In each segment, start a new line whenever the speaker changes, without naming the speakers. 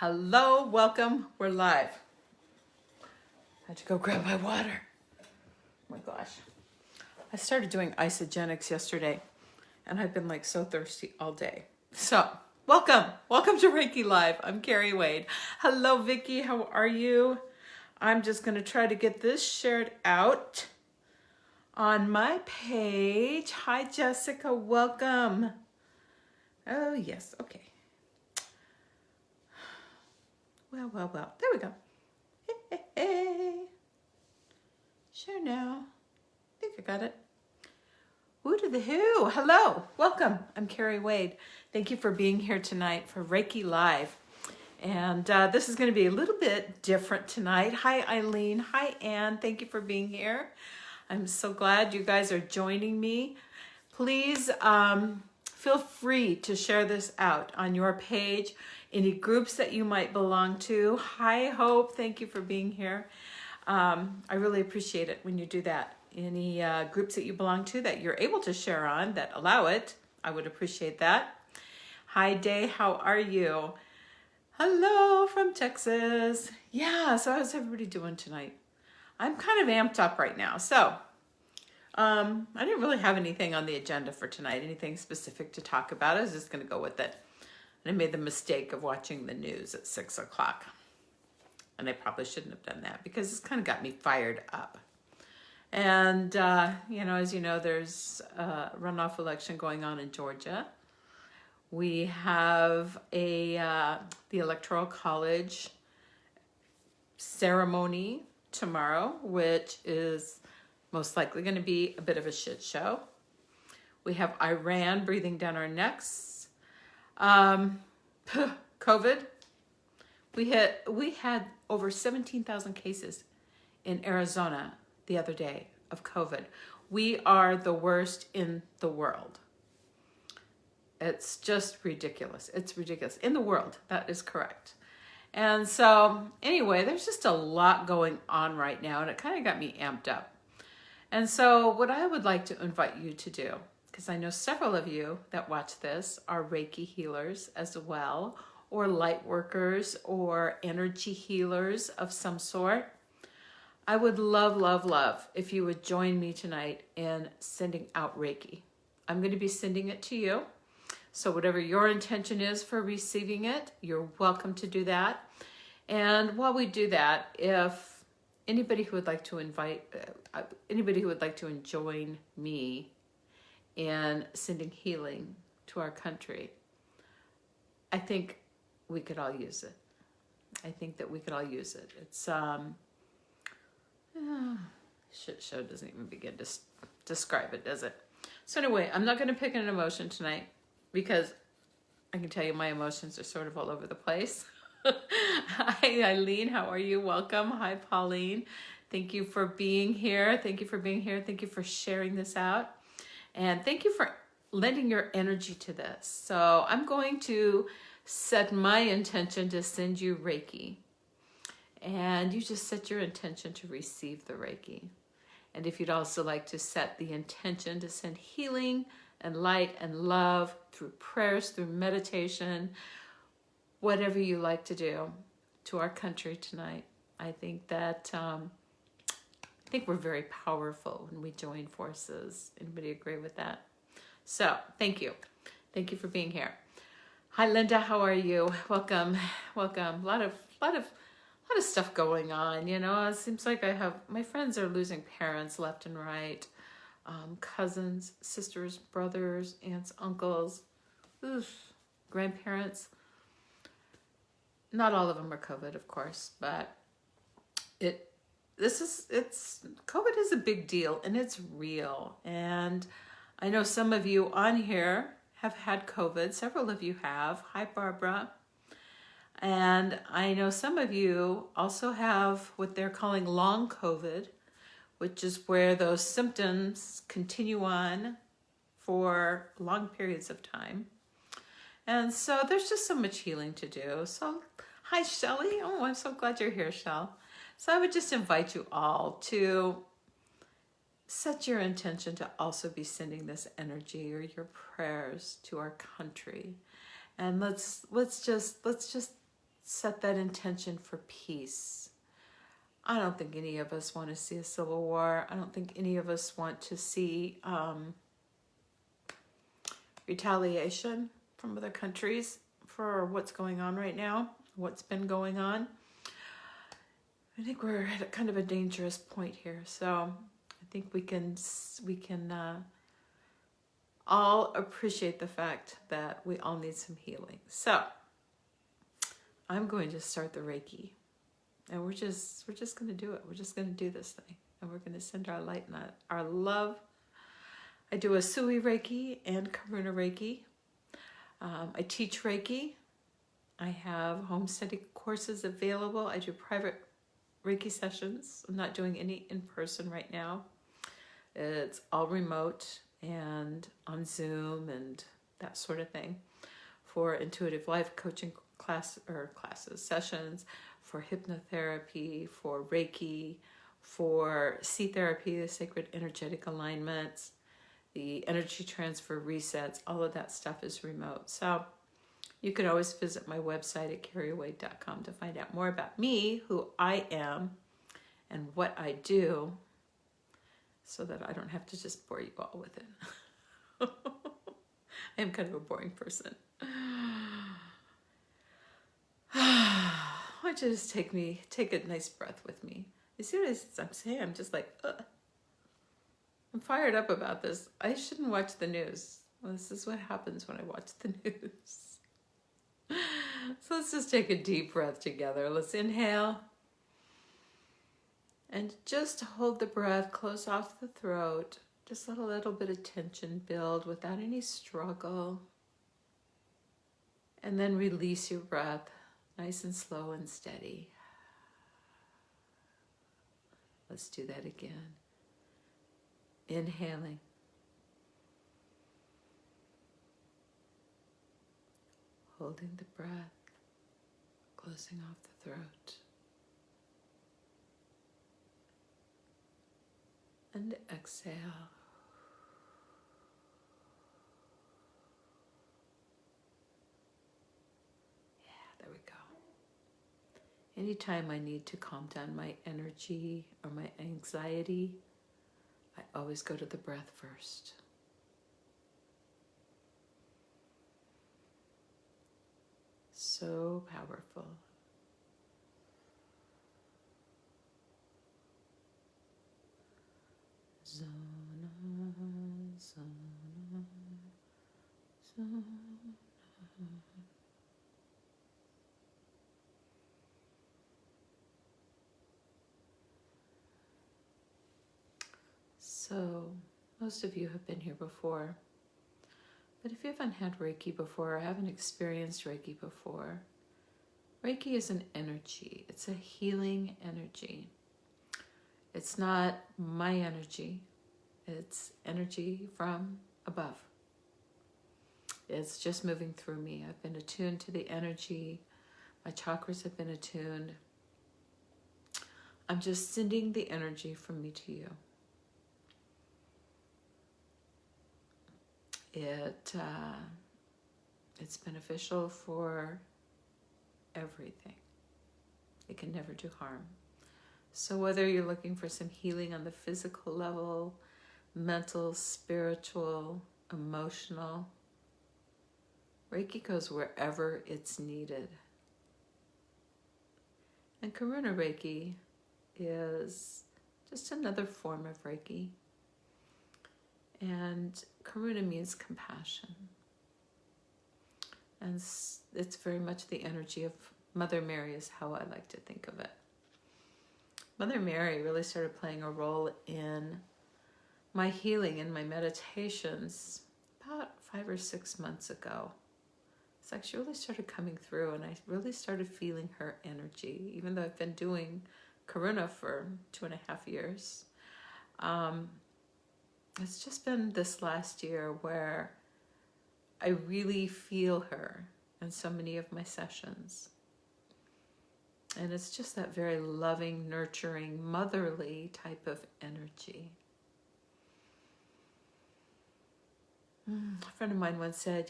Hello, welcome, we're live. I had to go grab my water. Oh my gosh. I started doing isogenics yesterday and I've been like so thirsty all day. So, welcome to Reiki Live. I'm Kerri Wade. Hello, Vicky, how are you? I'm just gonna try to get this shared out on my page. Hi, Jessica, welcome. Oh, yes, okay. Well, there we go. Hey. Share now. I think I got it. Who to the who? Hello, welcome. I'm Kerri Wade. Thank you for being here tonight for Reiki Live. And this is going to be a little bit different tonight. Hi, Eileen. Hi, Anne. Thank you for being here. I'm so glad you guys are joining me. Please feel free to share this out on your page, any groups that you might belong to. Hi, Hope. Thank you for being here. I really appreciate it when you do that. Any groups that you belong to that you're able to share on that allow it, I would appreciate that. Hi, Day. How are you? Hello from Texas. Yeah, so how's everybody doing tonight? I'm kind of amped up right now. So I didn't really have anything on the agenda for tonight, anything specific to talk about. I was just going to go with it. And I made the mistake of watching the news at 6 o'clock. And I probably shouldn't have done that because it's kind of got me fired up. And, as you know, there's a runoff election going on in Georgia. We have the Electoral College ceremony tomorrow, which is most likely going to be a bit of a shit show. We have Iran breathing down our necks. COVID. We had over 17,000 cases in Arizona the other day of COVID. We are the worst in the world. It's just ridiculous. It's ridiculous. In the world, that is correct. And so, anyway, there's just a lot going on right now, and it kind of got me amped up. And so, what I would like to invite you to do, because I know several of you that watch this are Reiki healers as well, or light workers, or energy healers of some sort. I would love if you would join me tonight in sending out Reiki. I'm going to be sending it to you. So whatever your intention is for receiving it, you're welcome to do that. And while we do that, if anybody who would like to join me in sending healing to our country, I think we could all use it. I think that we could all use it. It's shit show doesn't even begin to describe it, does it? So anyway, I'm not going to pick an emotion tonight because I can tell you my emotions are sort of all over the place. Hi, Eileen. How are you? Welcome. Hi, Pauline. Thank you for being here. Thank you for being here. Thank you for sharing this out. And thank you for lending your energy to this. So I'm going to set my intention to send you Reiki. And you just set your intention to receive the Reiki. And if you'd also like to set the intention to send healing and light and love through prayers, through meditation, whatever you like to do to our country tonight, I think that we're very powerful when we join forces. Anybody agree with that? So thank you. Thank you for being here. Hi, Linda. How are you? Welcome. A lot of stuff going on. It seems like my friends are losing parents left and right. Cousins, sisters, brothers, aunts, uncles, grandparents. Not all of them are COVID, of course, but COVID is a big deal and it's real. And I know some of you on here have had COVID. Several of you have. Hi, Barbara. And I know some of you also have what they're calling long COVID, which is where those symptoms continue on for long periods of time. And so there's just so much healing to do. So, hi, Shelley. Oh, I'm so glad you're here, Shell. So I would just invite you all to set your intention to also be sending this energy or your prayers to our country. And let's just set that intention for peace. I don't think any of us want to see a civil war. I don't think any of us want to see retaliation from other countries for what's going on right now, what's been going on. I think we're at a kind of a dangerous point here. So I think we can all appreciate the fact that we all need some healing. So I'm going to start the Reiki, and we're just going to do it. We're just going to do this thing, and we're going to send our light and our love. I do a Sui Reiki and Karuna Reiki. I teach Reiki. I have home study courses available. I do private Reiki sessions. I'm not doing any in person right now. It's all remote and on Zoom and that sort of thing for intuitive life coaching classes, sessions, for hypnotherapy, for Reiki, for sea therapy, the sacred energetic alignments, the energy transfer resets, all of that stuff is remote. So you can always visit my website at kerriwade.com to find out more about me, who I am, and what I do, so that I don't have to just bore you all with it. I am kind of a boring person. Why don't you just take a nice breath with me? You see what I'm saying? I'm just like, ugh. I'm fired up about this. I shouldn't watch the news. Well, this is what happens when I watch the news. So let's just take a deep breath together. Let's inhale. And just hold the breath close off the throat. Just let a little bit of tension build without any struggle. And then release your breath, nice and slow and steady. Let's do that again. Inhaling. Holding the breath, closing off the throat. And exhale. Yeah, there we go. Anytime I need to calm down my energy or my anxiety, I always go to the breath first. So powerful. Zona, zona, zona. So, most of you have been here before, but if you haven't had Reiki before or haven't experienced Reiki before, Reiki is an energy. It's a healing energy. It's not my energy. It's energy from above. It's just moving through me. I've been attuned to the energy. My chakras have been attuned. I'm just sending the energy from me to you. It's beneficial for everything. It can never do harm. So whether you're looking for some healing on the physical level, mental, spiritual, emotional, Reiki goes wherever it's needed. And Karuna Reiki is just another form of Reiki. And Karuna means compassion. And it's very much the energy of Mother Mary is how I like to think of it. Mother Mary really started playing a role in my healing and my meditations about 5 or 6 months ago. It's like she really started coming through, and I really started feeling her energy, even though I've been doing Karuna for 2.5 years. It's just been this last year where I really feel her in so many of my sessions. And it's just that very loving, nurturing, motherly type of energy. A friend of mine once said,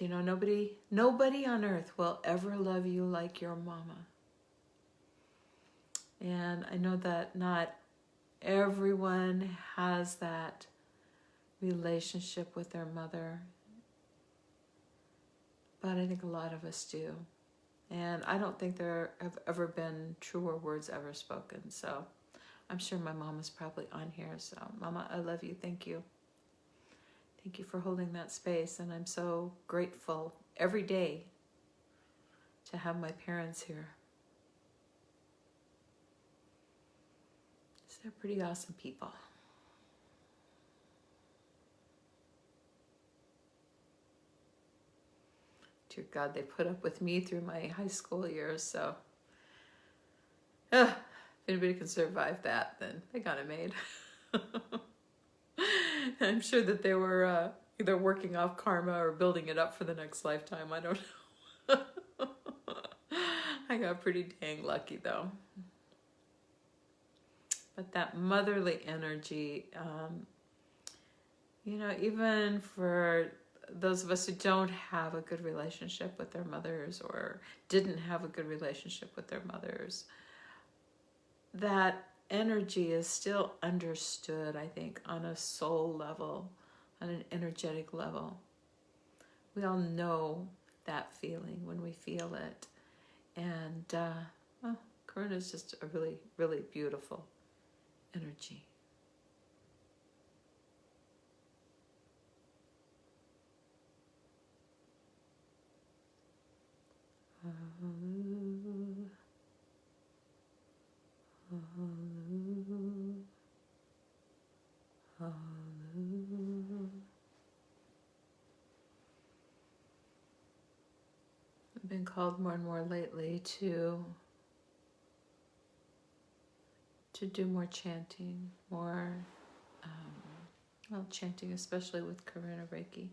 nobody on earth will ever love you like your mama. And I know that not everyone has that relationship with their mother, but I think a lot of us do. And I don't think there have ever been truer words ever spoken. So I'm sure my mom is probably on here. So Mama, I love you. Thank you. Thank you for holding that space. And I'm so grateful every day to have my parents here. So they're pretty awesome people. Dear God, they put up with me through my high school years. So if anybody can survive that, then they got it made. I'm sure that they were either working off karma or building it up for the next lifetime. I don't know. I got pretty dang lucky though. But that motherly energy, even for those of us who don't have a good relationship with their mothers or didn't have a good relationship with their mothers, that energy is still understood, I think, on a soul level, on an energetic level. We all know that feeling when we feel it. And Karuna is just a really, really beautiful energy. I've been called more and more lately to do more chanting, more chanting, especially with Karuna Reiki,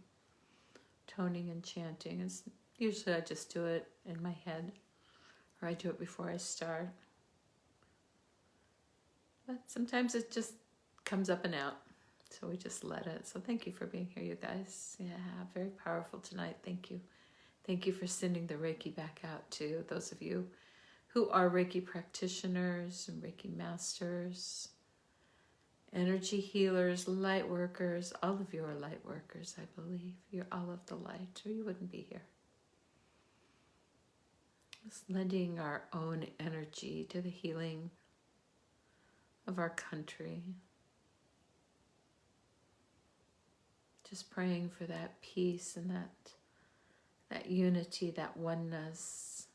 toning and chanting. It's usually I just do it in my head, or I do it before I start. But sometimes it just comes up and out, so we just let it. So thank you for being here, you guys. Yeah, very powerful tonight. Thank you. Thank you for sending the Reiki back out to those of you who are Reiki practitioners and Reiki masters, energy healers, light workers. All of you are light workers, I believe. You're all of the light, or you wouldn't be here. Just lending our own energy to the healing of our country. Just praying for that peace and that unity, that oneness.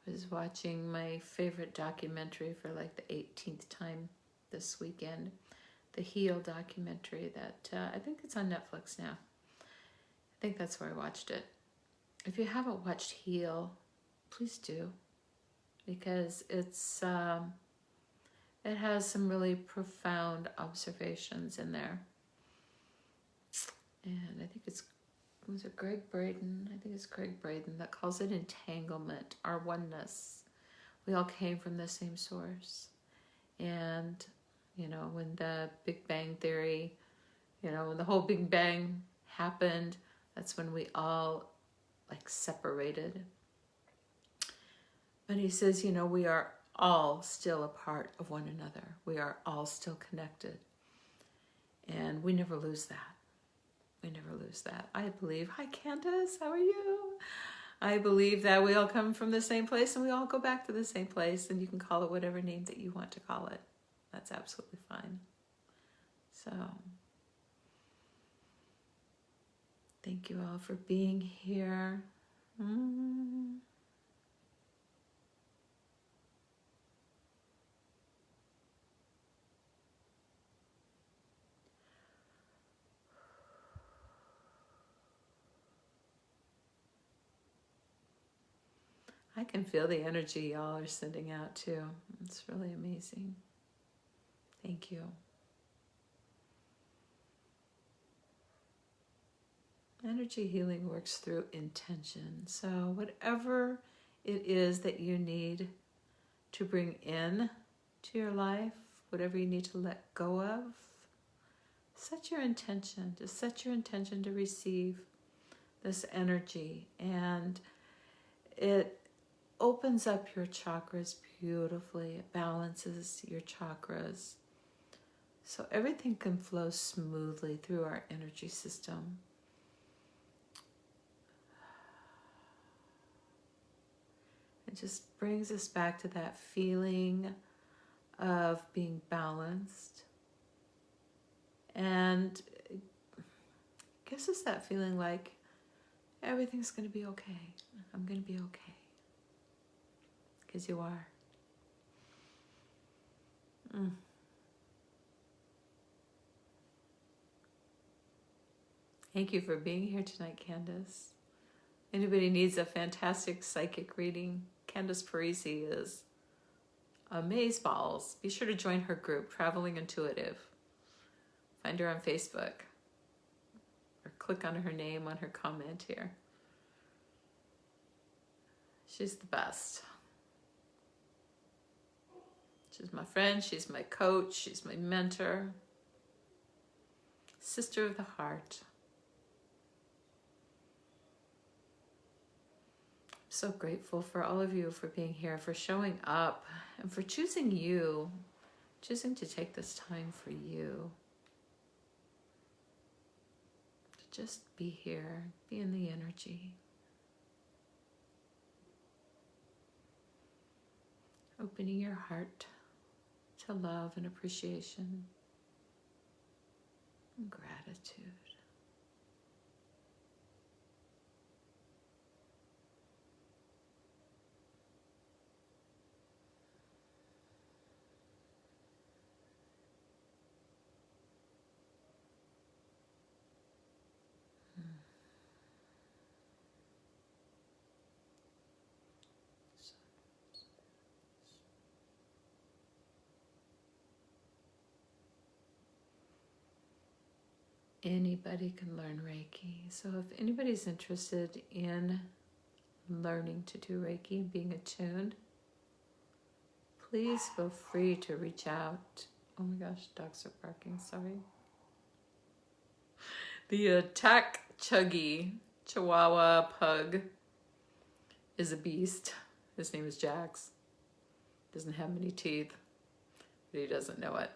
I was watching my favorite documentary for like the 18th time this weekend, the Heal documentary that I think it's on Netflix now. I think that's where I watched it. If you haven't watched Heal, please do, because it's it has some really profound observations in there. And I think was it Greg Braden? I think it's Greg Braden that calls it entanglement, our oneness. We all came from the same source. And, when the Big Bang Theory, when the whole Big Bang happened, that's when we all separated. But he says, we are all still a part of one another. We are all still connected. And we never lose that. We never lose that. I believe. Hi, Candace. How are you? I believe that we all come from the same place and we all go back to the same place, and you can call it whatever name that you want to call it. That's absolutely fine. So, thank you all for being here. I can feel the energy y'all are sending out too. It's really amazing. Thank you. Energy healing works through intention. So whatever it is that you need to bring in to your life, whatever you need to let go of, set your intention. Just set your intention to receive this energy, and it opens up your chakras beautifully. It balances your chakras so everything can flow smoothly through our energy system. It just brings us back to that feeling of being balanced, and it gives us that feeling like everything's going to be okay. I'm going to be okay. Because you are. Thank you for being here tonight, Candace. Anybody needs a fantastic psychic reading, Candace Parisi is amazeballs. Be sure to join her group, Traveling Intuitive. Find her on Facebook. Or click on her name on her comment here. She's the best. She's my friend, she's my coach, she's my mentor. Sister of the heart. I'm so grateful for all of you for being here, for showing up, and for choosing you, choosing to take this time for you. To just be here, be in the energy. Opening your heart to love and appreciation and gratitude. Anybody can learn Reiki. So if anybody's interested in learning to do Reiki and being attuned, please feel free to reach out. Oh my gosh, dogs are barking, sorry. The attack chuggy Chihuahua pug is a beast. His name is Jax. Doesn't have many teeth, but he doesn't know it.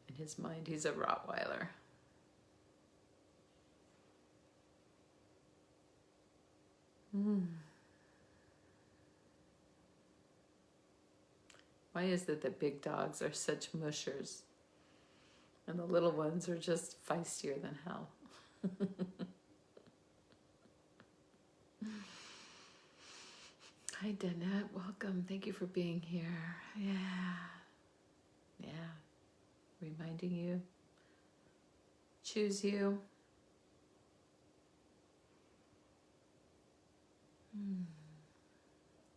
In his mind, he's a Rottweiler. Why is it that big dogs are such mushers and the little ones are just feistier than hell? Hi, Danette. Welcome. Thank you for being here. Yeah. Reminding you. Choose you.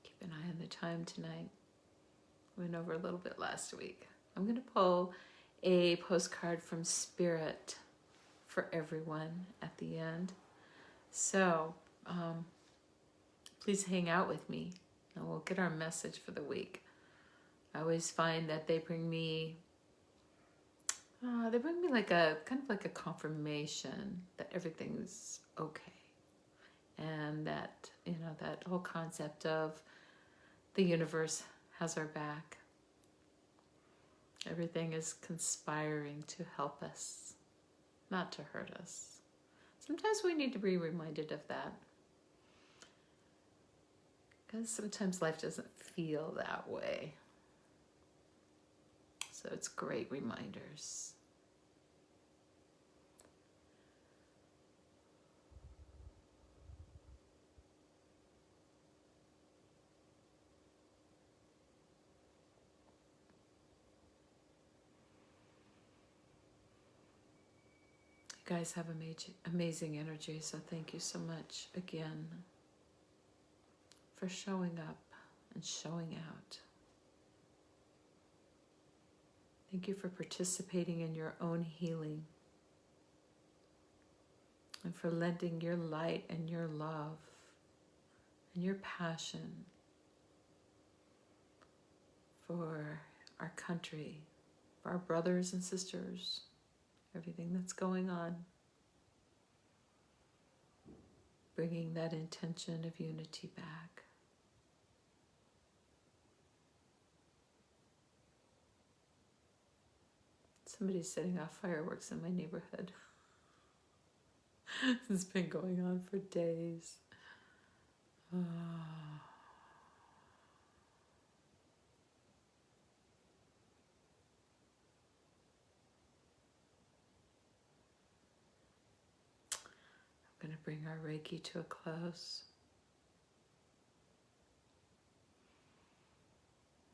Keep an eye on the time tonight. Went over a little bit last week. I'm going to pull a postcard from Spirit for everyone at the end. So, please hang out with me and we'll get our message for the week. I always find that they bring me like a kind of like a confirmation that everything's okay. And that, that whole concept of the universe has our back. Everything is conspiring to help us, not to hurt us. Sometimes we need to be reminded of that. Because sometimes life doesn't feel that way. So it's great reminders. You guys have amazing energy, so thank you so much again for showing up and showing out. Thank you for participating in your own healing and for lending your light and your love and your passion for our country for our brothers and sisters, everything that's going on. Bringing that intention of unity back. Somebody's setting off fireworks in my neighborhood. It's been going on for days. I'm going to bring our Reiki to a close.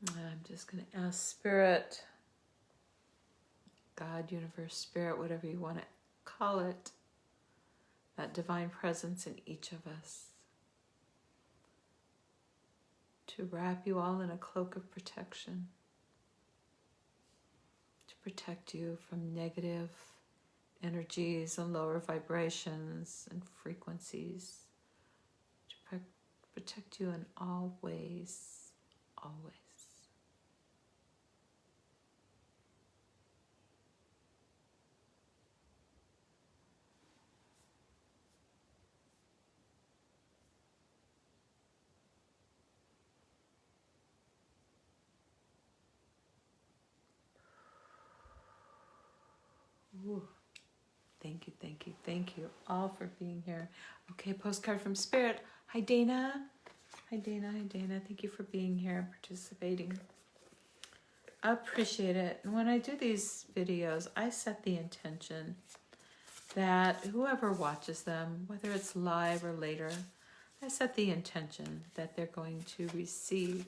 I'm just going to ask Spirit, God, Universe, Spirit, whatever you want to call it, that divine presence in each of us, to wrap you all in a cloak of protection, to protect you from negative energies and lower vibrations and frequencies, to protect you in all ways, always. Ooh. Thank you, thank you, thank you all for being here. Okay, postcard from Spirit. Hi, Dana. Hi, Dana. Hi, Dana. Thank you for being here and participating. I appreciate it. And when I do these videos, I set the intention that whoever watches them, whether it's live or later, I set the intention that they're going to receive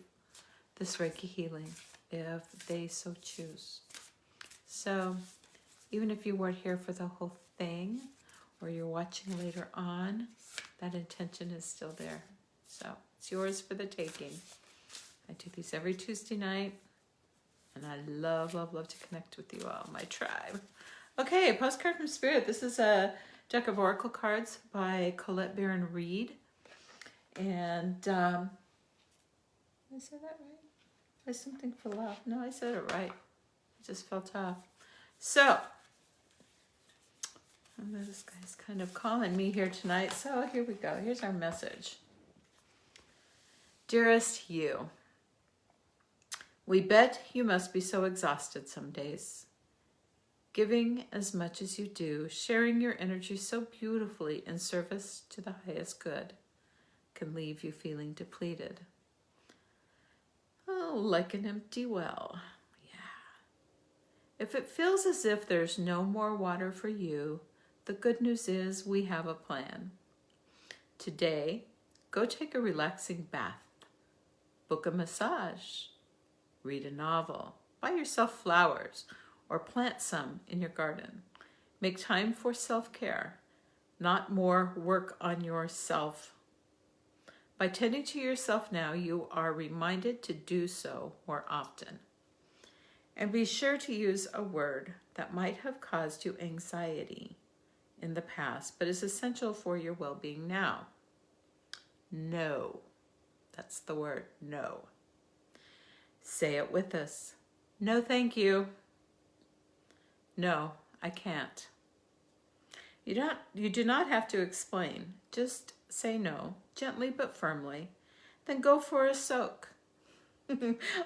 this Reiki healing if they so choose. So even if you weren't here for the whole thing, or you're watching later on, that intention is still there. So it's yours for the taking. I do these every Tuesday night, and I love, love, love to connect with you all, my tribe. Okay, postcard from Spirit. This is a deck of oracle cards by Colette Baron Reed. And did I say that right? Something fell off. No, I said it right. It just felt off. So, this guy's kind of calling me here tonight. So here we go. Here's our message. Dearest you, we bet you must be so exhausted some days. Giving as much as you do, sharing your energy so beautifully in service to the highest good, can leave you feeling depleted. Oh, like an empty well. Yeah. If it feels as if there's no more water for you, the good news is we have a plan. Today, go take a relaxing bath, book a massage, read a novel, buy yourself flowers, or plant some in your garden. Make time for self-care, not more work on yourself. By tending to yourself now, you are reminded to do so more often. And be sure to use a word that might have caused you anxiety in the past, but is essential for your well-being now. No. That's the word, no. Say it with us. No, thank you. No, I can't. You do not have to explain. Just say no, gently but firmly. Then go for a soak.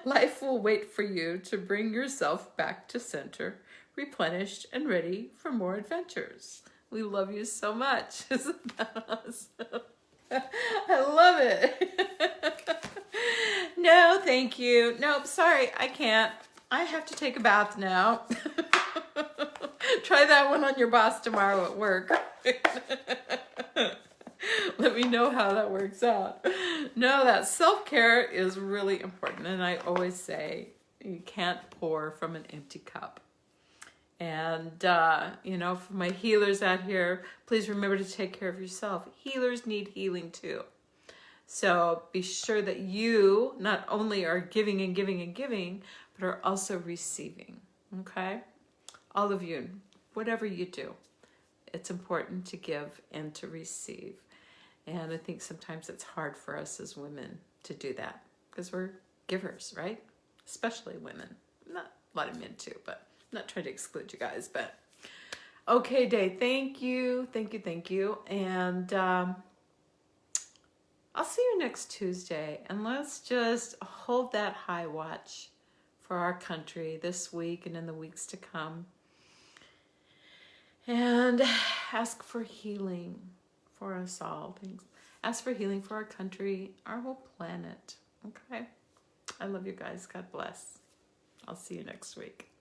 Life will wait for you to bring yourself back to center, replenished and ready for more adventures. We love you so much. Isn't that awesome? I love it. No, thank you. Nope, sorry, I can't. I have to take a bath now. Try that one on your boss tomorrow at work. Let me know how that works out. No, that self-care is really important. And I always say, you can't pour from an empty cup. And, for my healers out here, please remember to take care of yourself. Healers need healing too. So be sure that you not only are giving and giving and giving, but are also receiving, okay? All of you, whatever you do, it's important to give and to receive. And I think sometimes it's hard for us as women to do that because we're givers, right? Especially women. Not let him in too, but I'm not trying to exclude you guys, but okay, Day, thank you. And I'll see you next Tuesday, and let's just hold that high watch for our country this week and in the weeks to come, and ask for healing for us all. Ask for healing for our country, our whole planet. Okay? I love you guys. God bless. I'll see you next week.